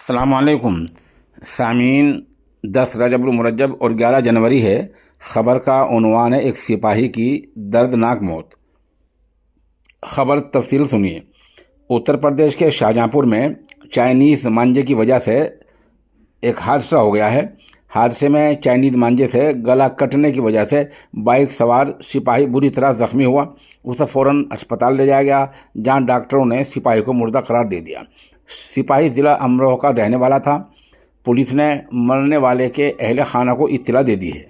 अस्सलामुअलैकुम सामीन। 10 रजबुल मुरज्जब और 11 जनवरी है। ख़बर का उन्वान है एक सिपाही की दर्दनाक मौत। ख़बर तफसील सुनिए। उत्तर प्रदेश के शाहजहाँपुर में चाइनीज़ मांझे की वजह से एक हादसा हो गया है। हादसे में चाइनीज़ मांझे से गला कटने की वजह से बाइक सवार सिपाही बुरी तरह ज़ख्मी हुआ। उसे फ़ौरन अस्पताल ले जाया गया, जहां डॉक्टरों ने सिपाही को मुर्दा करार दे दिया। सिपाही ज़िला अमरोहा का रहने वाला था। पुलिस ने मरने वाले के अहले खाना को इत्तला दे दी है।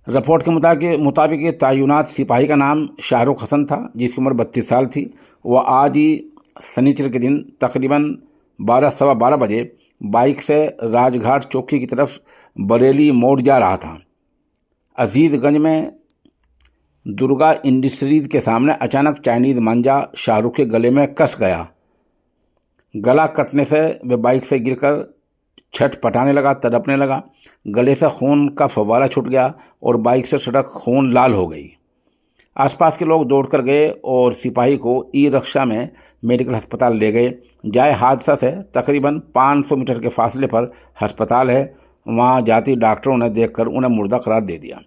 रिपोर्ट के मुताबिक ये तैनात सिपाही का नाम शाहरुख हसन था, जिसकी उम्र 32 साल थी। वह आज ही शनिचर के दिन तकरीबन 12-12:15 बजे बाइक से राजघाट चौकी की तरफ बरेली मोड़ जा रहा था। अजीज़गंज में दुर्गा इंडस्ट्रीज़ के सामने अचानक चाइनीज़ मांझा शाहरुख के गले में कस गया। गला कटने से वह बाइक से गिरकर छटपटाने लगा, तड़पने लगा। गले से खून का फव्वारा छूट गया और बाइक से सड़क खून लाल हो गई। आसपास के लोग दौड़ कर गए और सिपाही को ई रिक्शा में मेडिकल अस्पताल ले गए। जाए हादसा से तकरीबन 500 मीटर के फासले पर अस्पताल है। वहां जाती डॉक्टरों ने देखकर उन्हें मुर्दा करार दे दिया।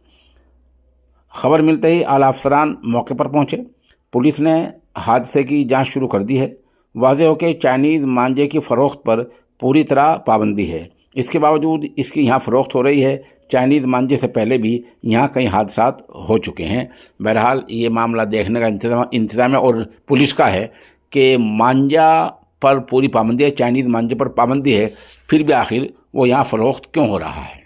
खबर मिलते ही आला अफसरान मौके पर पहुंचे। पुलिस ने हादसे की जांच शुरू कर दी है। वाज़ेह हो कि चाइनीज़ मांझे की फ़रोख्त पर पूरी तरह पाबंदी है। इसके बावजूद इसकी यहाँ फ़रोख्त हो रही है। चाइनीज़ मांझे से पहले भी यहाँ कई हादसात हो चुके हैं। बहरहाल ये मामला देखने का इंतज़ाम है और पुलिस का है कि मांझा पर पूरी पाबंदी है, चाइनीज़ मांझे पर पाबंदी है, फिर भी आखिर वो यहाँ फ़रोख्त क्यों हो रहा है।